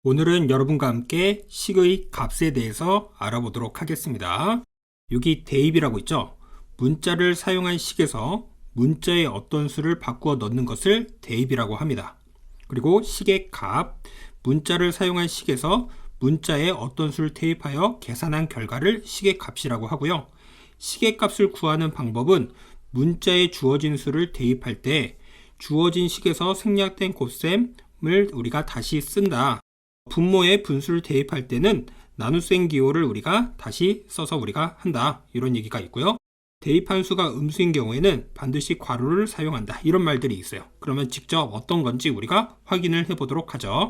오늘은 여러분과 함께 식의 값에 대해서 알아보도록 하겠습니다. 여기 대입이라고 있죠. 문자를 사용한 식에서 문자의 어떤 수를 바꾸어 넣는 것을 대입이라고 합니다. 그리고 식의 값, 문자를 사용한 식에서 문자에 어떤 수를 대입하여 계산한 결과를 식의 값이라고 하고요. 식의 값을 구하는 방법은 문자에 주어진 수를 대입할 때 주어진 식에서 생략된 곱셈을 우리가 다시 쓴다. 분모에 분수를 대입할 때는 나눗셈 기호를 우리가 다시 써서 우리가 한다. 이런 얘기가 있고요. 대입한 수가 음수인 경우에는 반드시 괄호를 사용한다. 이런 말들이 있어요. 그러면 직접 어떤 건지 우리가 확인을 해보도록 하죠.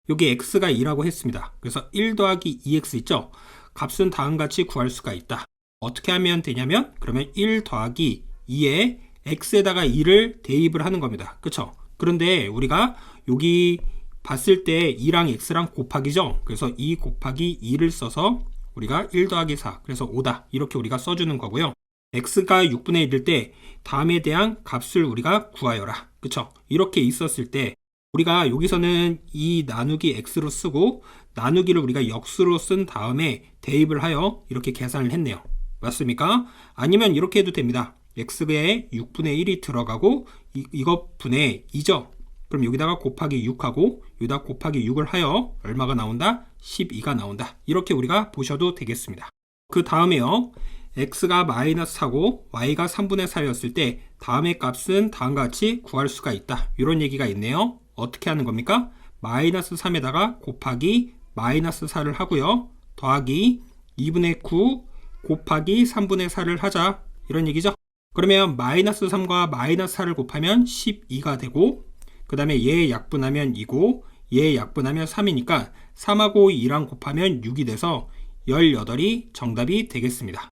여기 x가 2라고 했습니다. 그래서 1 더하기 2x 있죠? 값은 다음같이 구할 수가 있다. 어떻게 하면 되냐면 그러면 1 더하기 2에 x에다가 2를 대입을 하는 겁니다. 그쵸? 그런데 우리가 여기 봤을 때 2랑 x랑 곱하기죠. 그래서 2 곱하기 2를 써서 우리가 1 더하기 4 그래서 5다 이렇게 우리가 써주는 거고요. x가 6분의 1일 때 다음에 대한 값을 우리가 구하여라. 그쵸? 이렇게 있었을 때 우리가 여기서는 이 나누기 x로 쓰고 나누기를 우리가 역수로 쓴 다음에 대입을 하여 이렇게 계산을 했네요. 맞습니까? 아니면 이렇게 해도 됩니다. x에 6분의 1이 들어가고 이것 분의 2죠. 그럼 여기다가 곱하기 6하고 여기다 곱하기 6을 하여 얼마가 나온다? 12가 나온다. 이렇게 우리가 보셔도 되겠습니다. 그 다음에요. x가 마이너스 4고 y가 3분의 4였을 때 다음의 값은 다음과 같이 구할 수가 있다. 이런 얘기가 있네요. 어떻게 하는 겁니까? 마이너스 3에다가 곱하기 마이너스 4를 하고요. 더하기 2분의 9 곱하기 3분의 4를 하자. 이런 얘기죠. 그러면 마이너스 3과 마이너스 4를 곱하면 12가 되고 그 다음에 얘 약분하면 2고 얘 약분하면 3이니까 3하고 2랑 곱하면 6이 돼서 18이 정답이 되겠습니다.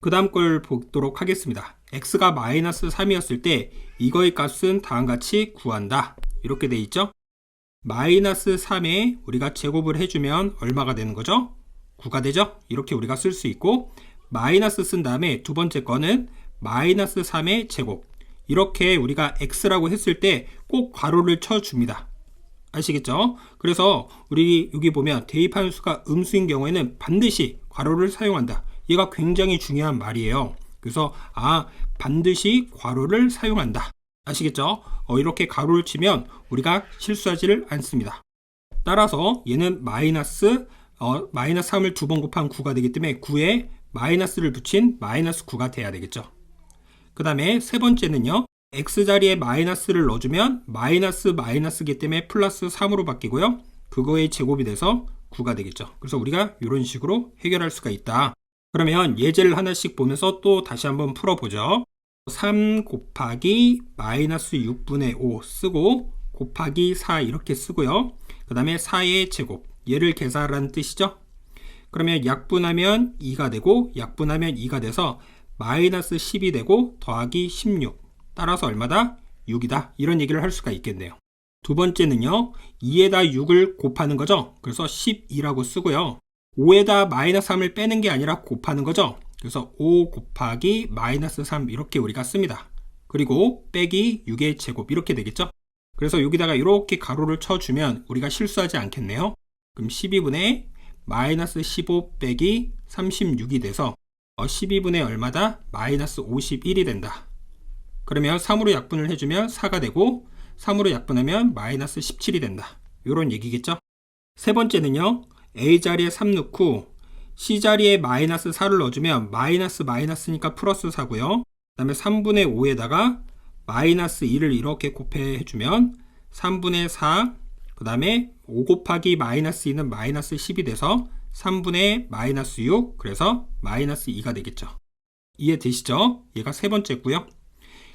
그 다음 걸 보도록 하겠습니다. x가 마이너스 3이었을 때 이거의 값은 다음같이 구한다. 이렇게 돼 있죠. 마이너스 3에 우리가 제곱을 해주면 얼마가 되는 거죠? 9가 되죠. 이렇게 우리가 쓸 수 있고 마이너스 쓴 다음에 두 번째 거는 마이너스 3의 제곱 이렇게 우리가 x라고 했을 때 꼭 괄호를 쳐줍니다. 아시겠죠? 그래서 우리 여기 보면 대입하는 수가 음수인 경우에는 반드시 괄호를 사용한다. 얘가 굉장히 중요한 말이에요. 그래서 반드시 괄호를 사용한다. 아시겠죠? 이렇게 괄호를 치면 우리가 실수하지를 않습니다. 따라서 얘는 마이너스 3을 두 번 곱한 9가 되기 때문에 9에 마이너스를 붙인 마이너스 9가 돼야 되겠죠. 그 다음에 세 번째는요. x자리에 마이너스를 넣어주면 마이너스이기 때문에 플러스 3으로 바뀌고요. 그거의 제곱이 돼서 9가 되겠죠. 그래서 우리가 이런 식으로 해결할 수가 있다. 그러면 예제를 하나씩 보면서 또 다시 한번 풀어보죠. 3 곱하기 마이너스 6분의 5 쓰고 곱하기 4 이렇게 쓰고요. 그 다음에 4의 제곱 얘를 계산하라는 뜻이죠. 그러면 약분하면 2가 되고 약분하면 2가 돼서 마이너스 10이 되고 더하기 16 따라서 얼마다? 6이다. 이런 얘기를 할 수가 있겠네요. 두 번째는요. 2에다 6을 곱하는 거죠. 그래서 12라고 쓰고요. 5에다 마이너스 3을 빼는 게 아니라 곱하는 거죠. 그래서 5 곱하기 마이너스 3 이렇게 우리가 씁니다. 그리고 빼기 6의 제곱 이렇게 되겠죠. 그래서 여기다가 이렇게 가로를 쳐주면 우리가 실수하지 않겠네요. 그럼 12분의 마이너스 15 빼기 36이 돼서 12분의 얼마다? 마이너스 51이 된다. 그러면 3으로 약분을 해주면 4가 되고 3으로 약분하면 마이너스 17이 된다. 이런 얘기겠죠. 세 번째는요. A자리에 3 넣고 C자리에 마이너스 4를 넣어주면 마이너스니까 플러스 4고요. 그 다음에 3분의 5에다가 마이너스 2를 이렇게 곱해주면 3분의 4 그 다음에 5 곱하기 마이너스 2는 마이너스 10이 돼서 3분의 마이너스 6 그래서 마이너스 2가 되겠죠. 이해되시죠? 얘가 세 번째고요.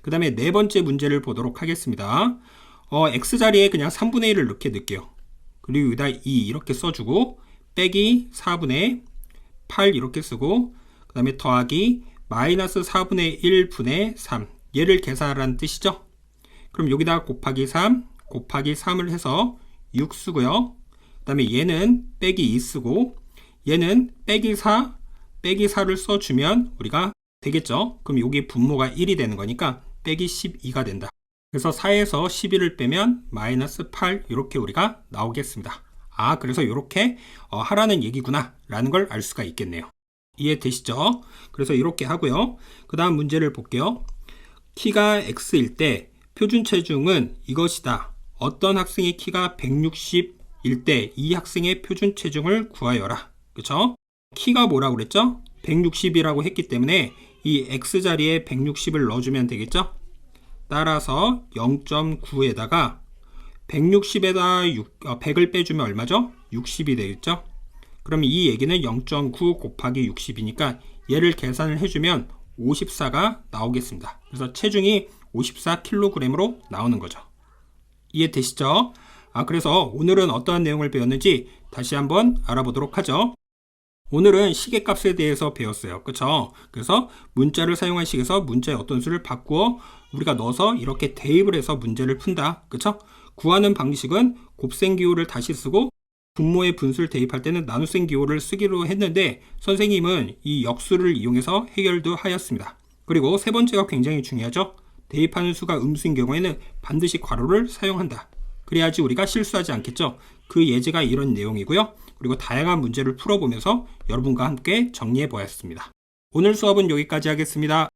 그 다음에 네 번째 문제를 보도록 하겠습니다. x자리에 그냥 3분의 1을 넣게 넣을게요. 그리고 여기다 2 이렇게 써주고 빼기 4분의 8 이렇게 쓰고 그 다음에 더하기 마이너스 4분의 1분의 3 얘를 계산하라는 뜻이죠. 그럼 여기다 곱하기 3 곱하기 3을 해서 6 쓰고요. 그 다음에 얘는 빼기 2 쓰고 얘는 빼기 4를 써주면 우리가 되겠죠. 그럼 여기 분모가 1이 되는 거니까 빼기 12가 된다. 그래서 4에서 11을 빼면 마이너스 8 이렇게 우리가 나오겠습니다. 아, 그래서 이렇게 하라는 얘기구나 라는 걸 알 수가 있겠네요. 이해되시죠? 그래서 이렇게 하고요. 그 다음 문제를 볼게요. 키가 x일 때 표준 체중은 이것이다. 어떤 학생의 키가 160일 때 이 학생의 표준 체중을 구하여라. 그쵸? 키가 뭐라고 그랬죠? 160이라고 했기 때문에 이 x자리에 160을 넣어주면 되겠죠? 따라서 0.9에다가 160에다 100을 빼주면 얼마죠? 60이 되겠죠? 그럼 이 얘기는 0.9 곱하기 60이니까 얘를 계산을 해주면 54가 나오겠습니다. 그래서 체중이 54kg으로 나오는 거죠. 이해되시죠? 그래서 오늘은 어떠한 내용을 배웠는지 다시 한번 알아보도록 하죠. 오늘은 시계값에 대해서 배웠어요. 그쵸? 그래서 문자를 사용한 식에서 문자의 어떤 수를 바꾸어 우리가 넣어서 이렇게 대입을 해서 문제를 푼다. 그쵸? 구하는 방식은 곱셈 기호를 다시 쓰고 분모의 분수를 대입할 때는 나눗셈 기호를 쓰기로 했는데 선생님은 이 역수를 이용해서 해결도 하였습니다. 그리고 세 번째가 굉장히 중요하죠. 대입하는 수가 음수인 경우에는 반드시 괄호를 사용한다. 그래야지 우리가 실수하지 않겠죠. 그 예제가 이런 내용이고요. 그리고 다양한 문제를 풀어보면서 여러분과 함께 정리해 보았습니다. 오늘 수업은 여기까지 하겠습니다.